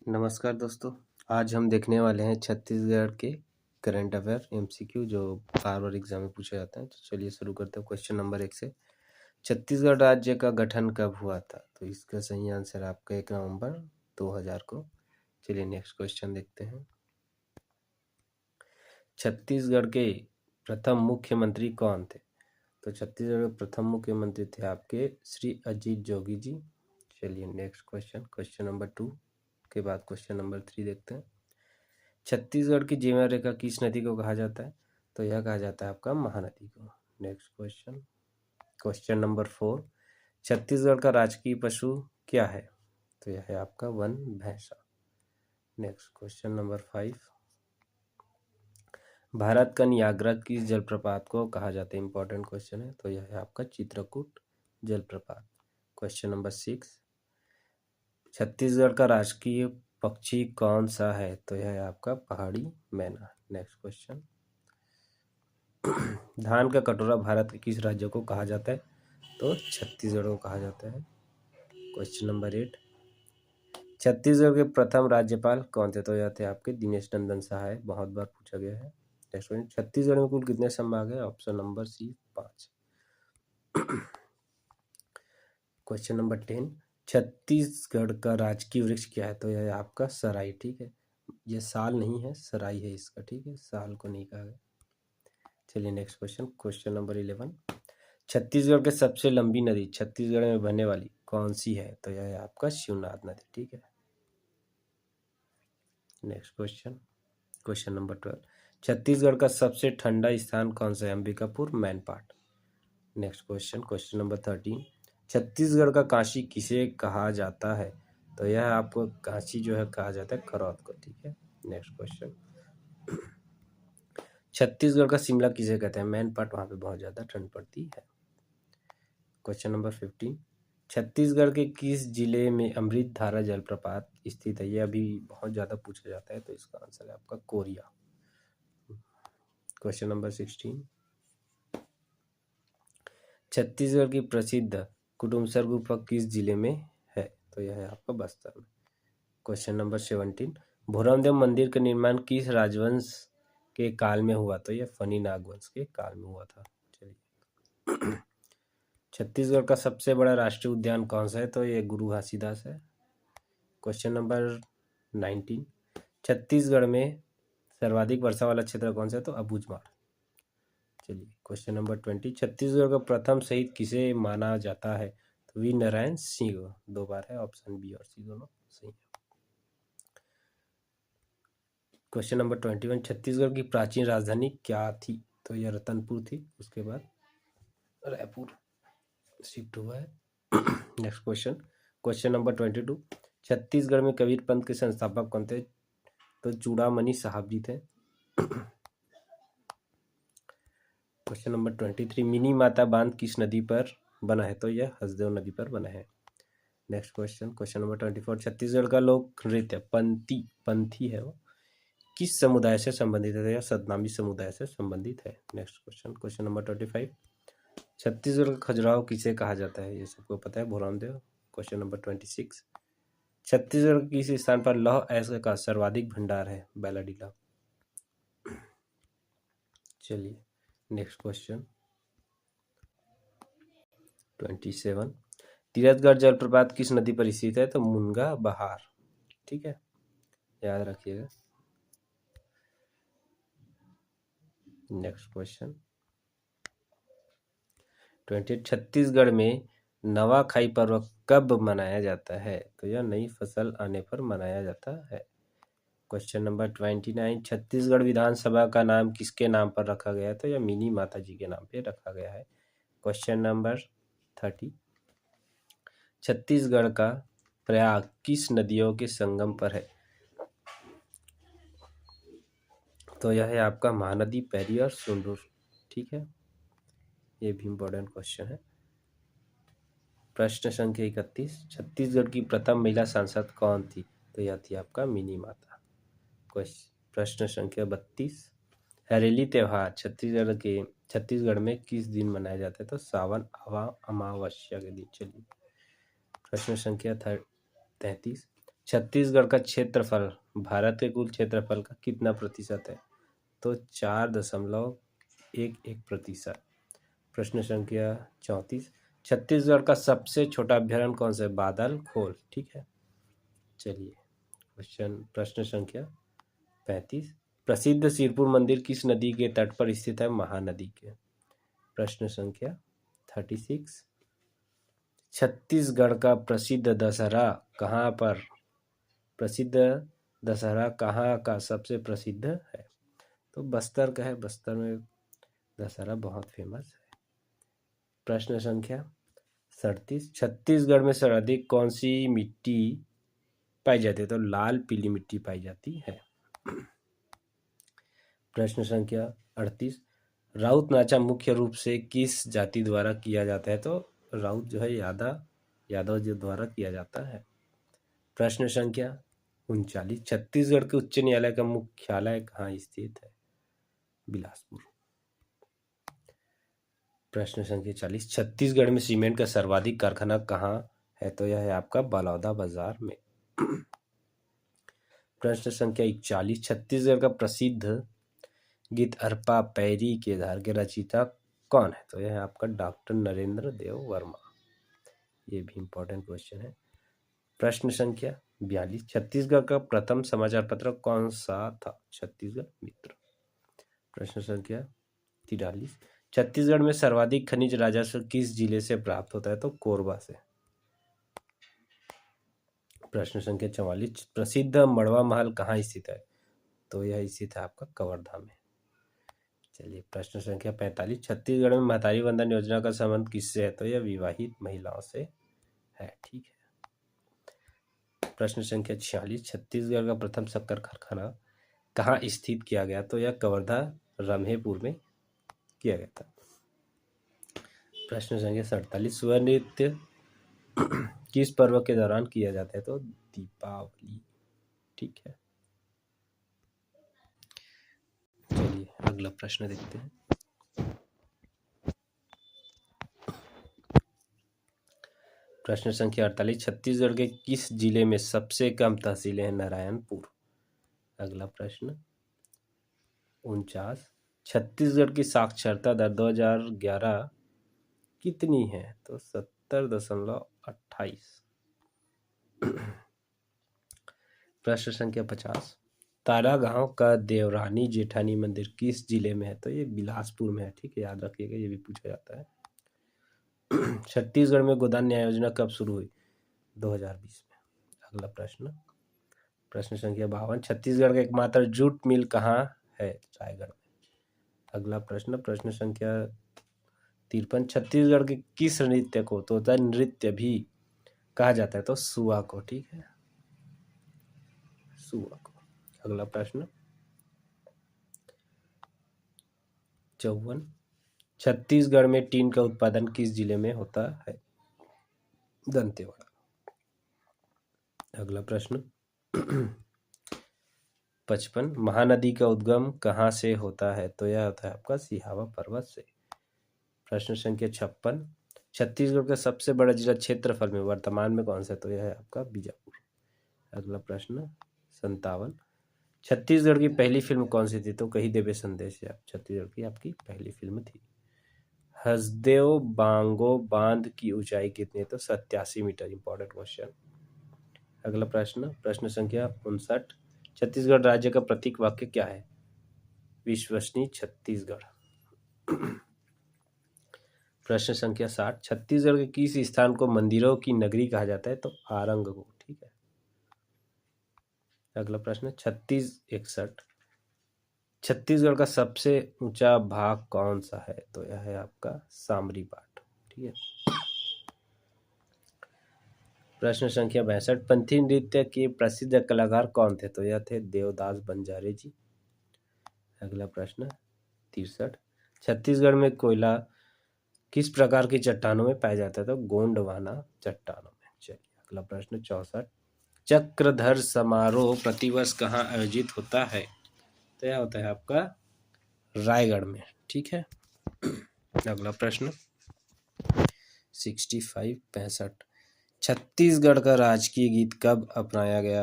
नमस्कार दोस्तों। आज हम देखने वाले हैं छत्तीसगढ़ के करंट अफेयर एमसीक्यू जो बार बार एग्जाम में पूछे जाते हैं। तो चलिए शुरू करते हैं क्वेश्चन नंबर 1 से। छत्तीसगढ़ राज्य का गठन कब हुआ था? तो इसका सही आंसर आपका 1 नवंबर 2000 को। चलिए नेक्स्ट क्वेश्चन देखते हैं। छत्तीसगढ़ के प्रथम मुख्यमंत्री कौन थे? तो छत्तीसगढ़ के प्रथम मुख्यमंत्री थे आपके श्री अजीत जोगी जी। चलिए नेक्स्ट क्वेश्चन नंबर 2 के बाद क्वेश्चन नंबर 3 देखते हैं। छत्तीसगढ़ की जीवन रेखा किस नदी को कहा जाता है? तो यह कहा जाता है आपका महानदी को। Next question number 4। छत्तीसगढ़ का राजकीय पशु क्या है? तो यह है आपका वन भैंसा। Next question number 5। भारत का नियाग्रा किस जलप्रपात को कहा जाता है? इंपॉर्टेंट क्वेश्चन है। तो यह है आपका चित्रकूट जलप्रपात। Question number 6। छत्तीसगढ़ का राजकीय पक्षी कौन सा है? तो यह है आपका पहाड़ी मैना। Next question. धान का कटोरा भारत के किस राज्य को कहा जाता है? तो छत्तीसगढ़ को कहा जाता है। Question number 8। छत्तीसगढ़ के प्रथम राज्यपाल कौन थे? तो यह थे आपके दिनेश नंदन सहाय। बहुत बार पूछा गया है। Next question. छत्तीसगढ़ में कुल कितने संभाग है? Option number C 5। Question number 10। Chhattisgarh का राजकीय वृक्ष क्या है? तो यह है आपका सराई। ठीक है, ये साल नहीं है, सराई है इसका। ठीक है, साल को नहीं कहा गया। चलिए नेक्स्ट क्वेश्चन नंबर 11। छत्तीसगढ़ के सबसे लंबी नदी छत्तीसगढ़ में बहने वाली कौन सी है? तो यह है आपका शिवनाथ नदी। ठीक है। Next question number 12। छत्तीसगढ़ का सबसे ठंडा स्थान कौन सा है? Ambikapur, Mainpat. Next question number 13। Chhattisgarh का काशी किसे कहा जाता है? तो यह आपको काशी जो है कहा जाता है करौद को। ठीक है। Next question. छत्तीसगढ़ का शिमला किसे कहते हैं? मैनपाट, वहाँ पे बहुत ज़्यादा ठंड पड़ती है। Question number 15। छत्तीसगढ़ के किस जिले में अमृत धारा जलप्रपात स्थित है? यह अभी बहुत ज़्यादा पूछा जाता है, तो इसका आंसर है आपका कोरिया। Question number 16। छत्तीसगढ़ की प्रसिद्ध कुटुमसर गुफा किस जिले में है? तो यह है आपका बस्तर में। Question number 17। भोरमदेव मंदिर का निर्माण किस राजवंश के काल में हुआ? तो यह फनी नागवंश के काल में हुआ था। चलिए। छत्तीसगढ़ का सबसे बड़ा राष्ट्रीय उद्यान कौन सा है? तो ये गुरु घासीदास है। Question number 19। छत्तीसगढ़ में सर्वाधिक वर्षा वाला क्षेत्र कौन सा है? तो अबूझमाड़। चलिए क्वेश्चन नंबर 20। छत्तीसगढ़ का प्रथम शहीद किसे माना जाता है? तो वीर नारायण सिंह। 2 बार है, ऑप्शन बी और सी दोनों सही है। Question number 21। छत्तीसगढ़ की प्राचीन राजधानी क्या थी? तो यह रतनपुर थी, उसके बाद रायपुर शिफ्ट हुआ है। Next question number 22। छत्तीसगढ़ में कबीर पंथ के संस्थापक कौन थे? तो चूड़ामणि साहब जी थे। Question number 23। मिनी माता बांध किस नदी पर बना है? तो यह हसदेव नदी पर बना है। Next question number 24। छत्तीसगढ़ का लोक नृत्य पंथी है वो किस समुदाय से संबंधित है? या सतनामी समुदाय से संबंधित है। Next question number 25। छत्तीसगढ़ का खजुराहो किसे कहा जाता है? ये सबको पता है, भोरमदेव। Question number 26। छत्तीसगढ़ के किस स्थान पर लौह अयस्क का सर्वाधिक भंडार है? बैलाडीला। चलिए नेक्स्ट क्वेश्चन 27। तीरथगढ़ जलप्रपात किस नदी पर स्थित है? तो मुनगा बहार। ठीक है, याद रखिएगा। Next question 28। छत्तीसगढ़ में नवाखाई पर्व कब मनाया जाता है? तो यह नई फसल आने पर मनाया जाता है। Question number 29। छत्तीसगढ़ विधानसभा का नाम किसके नाम पर रखा गया है? तो यह मिनी माता जी के नाम पे रखा गया है। Question number 30। छत्तीसगढ़ का प्रयाग किस नदियों के संगम पर है? तो यह है आपका महानदी, पैरी और सुंदूर। ठीक है, ये भी इम्पोर्टेंट क्वेश्चन है। प्रश्न संख्या 31। छत्तीसगढ़ की प्रथम महिला सांसद कौन थी? तो यह थी आपका मिनी माता। प्रश्न संख्या 32। हरेली त्योहार छत्तीसगढ़ में किस दिन मनाया जाता है? तो सावन अमावस्या के दिन। चलिए प्रश्न संख्या 33। छत्तीसगढ़ का क्षेत्रफल भारत के कुल क्षेत्रफल का कितना प्रतिशत है? तो 4.11%। प्रश्न संख्या 34, छत्तीसगढ़ का सबसे छोटा अभ्यारण्य कौन सा है? बादल खोल। ठीक है, चलिए प्रश्न संख्या 35, प्रसिद्ध सिरपुर मंदिर किस नदी के तट पर स्थित है? महानदी के। प्रश्न संख्या 36, छत्तीसगढ़ का प्रसिद्ध दशहरा कहाँ का सबसे प्रसिद्ध है? तो बस्तर का है, बस्तर में दशहरा बहुत फेमस है। प्रश्न संख्या 37, छत्तीसगढ़ में सर्वाधिक कौन सी मिट्टी पाई जाती है? तो लाल पीली मिट्टी पाई जाती है। प्रश्न संख्या 38, राउत नाचा मुख्य रूप से किस जाति द्वारा किया जाता है? तो राउत जो है यादव जी द्वारा किया जाता है। प्रश्न संख्या 39, छत्तीसगढ़ के उच्च न्यायालय का मुख्यालय कहाँ स्थित है? बिलासपुर। प्रश्न संख्या 40, छत्तीसगढ़ में सीमेंट का सर्वाधिक कारखाना कहाँ है? तो यह है आपका बलौदा बाजार में। प्रश्न संख्या 41, छत्तीसगढ़ का प्रसिद्ध गीत अरपा पैरी के धार के रचयिता कौन है? तो यह है आपका डॉक्टर नरेंद्र देव वर्मा। ये भी इंपॉर्टेंट क्वेश्चन है। प्रश्न संख्या 42, छत्तीसगढ़ का प्रथम समाचार पत्र कौन सा था? छत्तीसगढ़ मित्र। प्रश्न संख्या 43, छत्तीसगढ़ में सर्वाधिक खनिज राजस्व किस जिले से प्राप्त होता है? तो कोरबा से। प्रश्न संख्या 44, प्रसिद्ध मड़वा महल कहाँ स्थित है? तो यह स्थित है आपका कवर्धा में। चलिए प्रश्न संख्या 45, छत्तीसगढ़ में महतारी वंदन योजना का संबंध किससे है? तो यह विवाहित महिलाओं से है। ठीक है। प्रश्न संख्या 46, छत्तीसगढ़ का प्रथम शक्कर कारखाना कहाँ स्थित किया गया? तो यह कवर्धा रम्हेपुर में किया गया था। प्रश्न संख्या 47, स्वर्ण नृत्य किस पर्व के दौरान किया जाता है? तो दीपावली। ठीक है, चलिए अगला प्रश्न देखते हैं। प्रश्न संख्या 48, छत्तीसगढ़ के किस जिले में सबसे कम तहसीलें हैं? नारायणपुर। अगला प्रश्न 49, छत्तीसगढ़ की साक्षरता दर 2011 कितनी है? तो 70.28। प्रश्न संख्या 50, तारा गांव का देवरानी जेठानी मंदिर किस जिले में है? तो ये बिलासपुर में है। ठीक है, याद रखिएगा, ये भी पूछा जाता है। छत्तीसगढ़ में गोदान न्याय योजना कब शुरू हुई? 2020 में। अगला प्रश्न संख्या 52, छत्तीसगढ़ का एकमात्र जूट मिल कहाँ है? रायगढ़ में। अगला प्रश्न संख्या 53, छत्तीसगढ़ के किस नृत्य को तोता नृत्य भी कहा जाता है? तो सुआ को। ठीक है, सुआ को। अगला प्रश्न 54, छत्तीसगढ़ में टीन का उत्पादन किस जिले में होता है? दंतेवाड़ा। अगला प्रश्न 55, महानदी का उद्गम कहाँ से होता है? तो यह होता है आपका सिहावा पर्वत से। प्रश्न संख्या 56, छत्तीसगढ़ का सबसे बड़ा जिला क्षेत्रफल में वर्तमान में कौन सा है? तो यह है आपका बीजापुर। अगला प्रश्न 57, छत्तीसगढ़ की पहली फिल्म कौन सी थी? तो कहीं देवे संदेश है छत्तीसगढ़ की आपकी पहली फिल्म थी। हसदेव बांगो बांध की ऊंचाई कितनी है? तो 87 मीटर। Important question. अगला प्रश्न संख्या 59, छत्तीसगढ़ राज्य का प्रतीक वाक्य क्या है? विश्वसनीय छत्तीसगढ़। प्रश्न संख्या 60, छत्तीसगढ़ के किस स्थान को मंदिरों की नगरी कहा जाता है? तो आरंग को। ठीक है। अगला प्रश्न 61, छत्तीसगढ़ का सबसे ऊंचा भाग कौन सा है? तो यह है आपका सामरी पाट। ठीक है। प्रश्न संख्या 62, पंथी नृत्य के प्रसिद्ध कलाकार कौन थे? तो यह थे देवदास बंजारे जी। अगला प्रश्न 63, छत्तीसगढ़ में कोयला किस प्रकार की चट्टानों में पाया जाता है? तो गोंडवाना चट्टानों में। चलिए अगला प्रश्न 64, चक्रधर समारोह प्रतिवर्ष कहाँ आयोजित होता है? तो यह होता है आपका रायगढ़ में। ठीक है। अगला प्रश्न 65, छत्तीसगढ़ का राजकीय गीत कब अपनाया गया?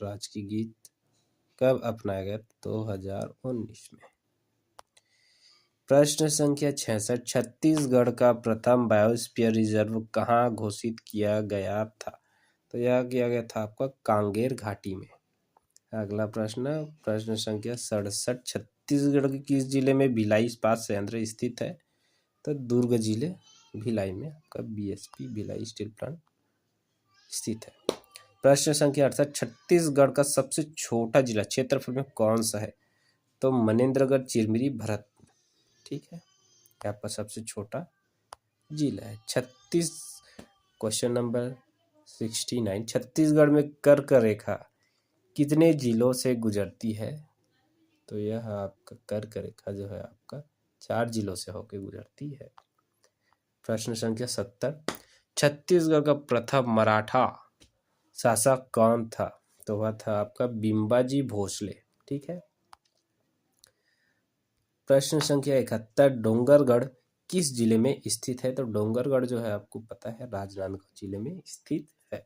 राजकीय गीत कब अपनाया गया? 2019 में। प्रश्न संख्या 66, छत्तीसगढ़ का प्रथम बायोस्फीयर रिजर्व कहाँ घोषित किया गया था? तो यह किया गया था आपका कांगेर घाटी में। अगला प्रश्न संख्या 67, छत्तीसगढ़ के किस जिले में भिलाई इस्पात संयंत्र स्थित है? तो दुर्ग जिले भिलाई में आपका बीएसपी भिलाई स्टील प्लांट स्थित है। प्रश्न संख्या 68, छत्तीसगढ़ का सबसे छोटा जिला क्षेत्रफल में कौन सा है? तो मनेन्द्रगढ़, चिरमिरी, भरतपुर। ठीक है, आपका सबसे छोटा जिला है। क्वेश्चन नंबर 69, छत्तीसगढ़ में कर्क रेखा कितने जिलों से गुजरती है? तो यह आपका कर्क रेखा जो है आपका 4 जिलों से होकर गुजरती है। प्रश्न संख्या 70, छत्तीसगढ़ का प्रथम मराठा शासक कौन था? तो वह था आपका बिंबाजी भोसले। ठीक है। प्रश्न संख्या 71, डोंगरगढ़ किस जिले में स्थित है? तो डोंगरगढ़ जो है आपको पता है राजनांदगांव जिले में स्थित है।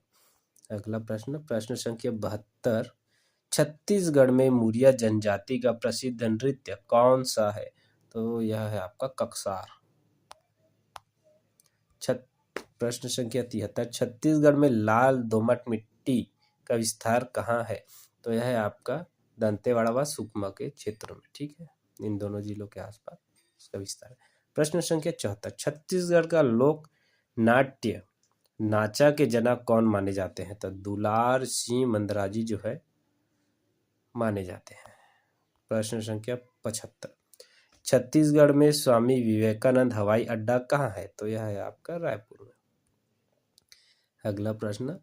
अगला प्रश्न संख्या 72, छत्तीसगढ़ में मुरिया जनजाति का प्रसिद्ध नृत्य कौन सा है? तो यह है आपका ककसार। प्रश्न संख्या 73, छत्तीसगढ़ में लाल दोमट मिट्टी का विस्तार कहाँ है? तो यह है आपका दंतेवाड़ा व सुकमा के क्षेत्रों में। ठीक है, इन दोनों जिलों के आसपास इसका विस्तार है। प्रश्न संख्या 74, छत्तीसगढ़ का लोक नाट्य नाचा के जनक कौन माने जाते हैं? तो दुलार सिंह मंदराजी जो है माने जाते हैं। प्रश्न संख्या 75, छत्तीसगढ़ में स्वामी विवेकानंद हवाई अड्डा कहाँ है? तो यह है आपका रायपुर में। अगला प्रश्न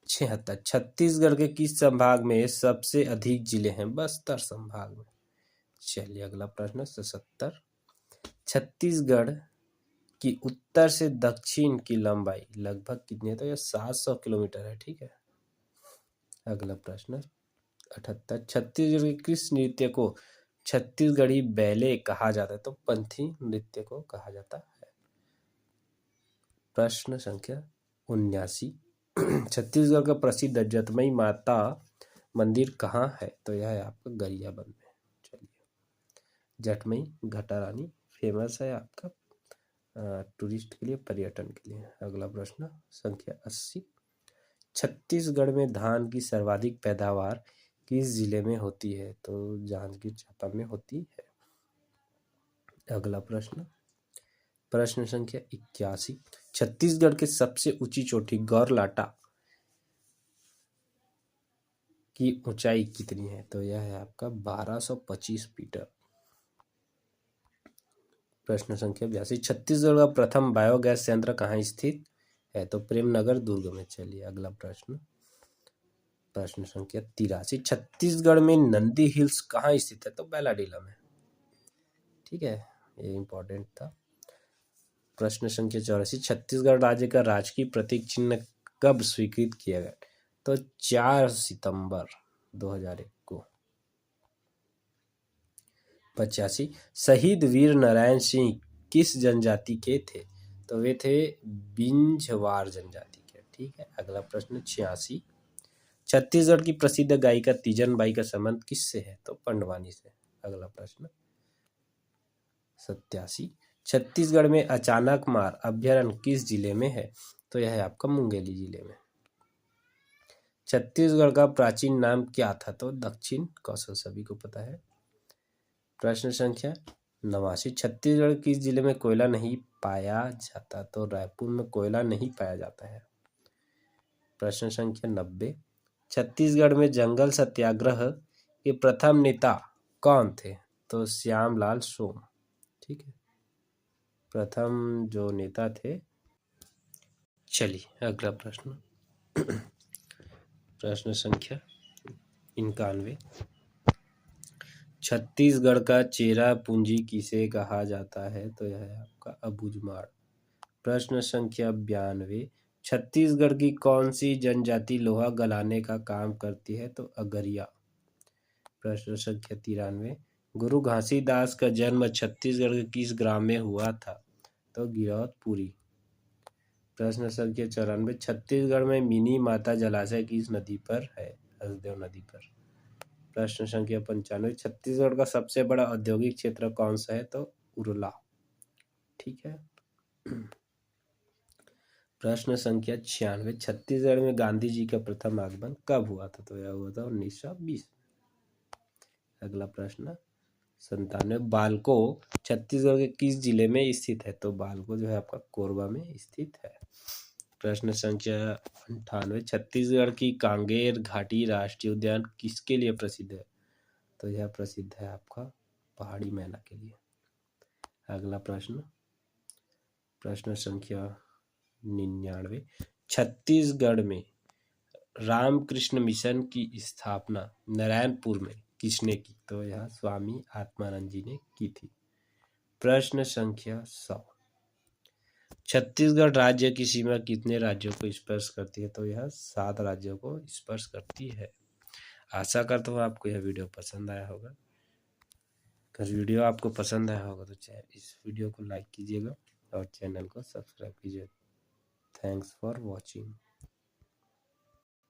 76, छत्तीसगढ़ के किस संभाग में सबसे अधिक जिले हैं? बस्तर संभाग में। चलिए अगला प्रश्न 77, छत्तीसगढ़ की उत्तर से दक्षिण की लंबाई लगभग कितनी है? तो यह 700 किलोमीटर है। ठीक है। अगला प्रश्न 78, छत्तीसगढ़ के किस नृत्य को छत्तीसगढ़ी बैले कहा जाता है? तो पंथी नृत्य को कहा जाता है। प्रश्न संख्या 79, छत्तीसगढ़ का प्रसिद्ध जटमई माता मंदिर कहाँ है? तो यह है आपका गरियाबंद में। चलिए, जटमई घाटा रानी फेमस है आपका टूरिस्ट के लिए, पर्यटन के लिए। अगला प्रश्न संख्या 80, छत्तीसगढ़ में धान की सर्वाधिक पैदावार किस जिले में होती है? तो जांजगीर चांपा में होती है। अगला प्रश्न संख्या 81, छत्तीसगढ़ के सबसे ऊंची चोटी गौरलाटा की ऊंचाई कितनी है? तो यह है आपका 1225 मीटर। प्रश्न संख्या 82, छत्तीसगढ़ का प्रथम बायोगैस संयंत्र कहाँ स्थित है? तो प्रेमनगर दुर्ग में। चलिए अगला प्रश्न संख्या 83, छत्तीसगढ़ में नंदी हिल्स कहाँ स्थित है? तो बैलाडीला में। ठीक है, ये इंपॉर्टेंट था। प्रश्न संख्या 84, छत्तीसगढ़ राज्य का राजकीय प्रतीक चिन्ह कब स्वीकृत किया गया? तो 4 सितंबर 2001 को। 85, शहीद वीर नारायण सिंह किस जनजाति के थे? तो वे थे बिंझवार जनजाति के। ठीक है। अगला प्रश्न 86, छत्तीसगढ़ की प्रसिद्ध गायिका तीजन बाई का संबंध किससे है? तो पंडवानी से। अगला प्रश्न 87, छत्तीसगढ़ में अचानक मार अभ्यारण्य किस जिले में है? तो यह है आपका मुंगेली जिले में। छत्तीसगढ़ का प्राचीन नाम क्या था? तो दक्षिण कौशल, सभी को पता है। प्रश्न संख्या 89, छत्तीसगढ़ किस जिले में कोयला नहीं पाया जाता? तो रायपुर में कोयला नहीं पाया जाता है। प्रश्न संख्या 90, छत्तीसगढ़ में जंगल सत्याग्रह के प्रथम नेता कौन थे? तो श्यामलाल सोम। ठीक है, प्रथम जो नेता थे। चलिए अगला प्रश्न संख्या 91, छत्तीसगढ़ का चेरा पूंजी किसे कहा जाता है? तो यह है आपका अबूझमाड़। प्रश्न संख्या 92, छत्तीसगढ़ की कौन सी जनजाति लोहा गलाने का काम करती है? तो अगरिया। प्रश्न संख्या 93, गुरु घासीदास का जन्म छत्तीसगढ़ के किस ग्राम में हुआ था? तो गिरौदपुरी। प्रश्न संख्या 94, छत्तीसगढ़ में मिनी माता जलाशय किस नदी पर है? हसदेव नदी पर। प्रश्न संख्या 95, छत्तीसगढ़ का सबसे बड़ा औद्योगिक क्षेत्र कौन सा है? तो उरला। ठीक है। प्रश्न संख्या 96, छत्तीसगढ़ में गांधी जी का प्रथम आगमन कब हुआ था? तो यह हुआ था 1920। अगला प्रश्न 97, बालको छत्तीसगढ़ के किस जिले में स्थित है? तो बालको जो है आपका कोरबा में स्थित है। प्रश्न संख्या 98, छत्तीसगढ़ की कांगेर घाटी राष्ट्रीय उद्यान किसके लिए प्रसिद्ध है? तो यह प्रसिद्ध है आपका पहाड़ी मैना के लिए। अगला प्रश्न संख्या 99, छत्तीसगढ़ में रामकृष्ण मिशन की स्थापना नारायणपुर में किसने की? तो यह स्वामी आत्मानंद जी ने की थी। प्रश्न संख्या 100, छत्तीसगढ़ राज्य की सीमा कितने राज्यों को स्पर्श करती है? तो यह 7 राज्यों को स्पर्श करती है। आशा करता हूँ आपको यह वीडियो पसंद आया होगा। अगर वीडियो आपको पसंद आया होगा तो इस वीडियो को लाइक कीजिएगा और चैनल को सब्सक्राइब कीजिएगा। Thanks for watching.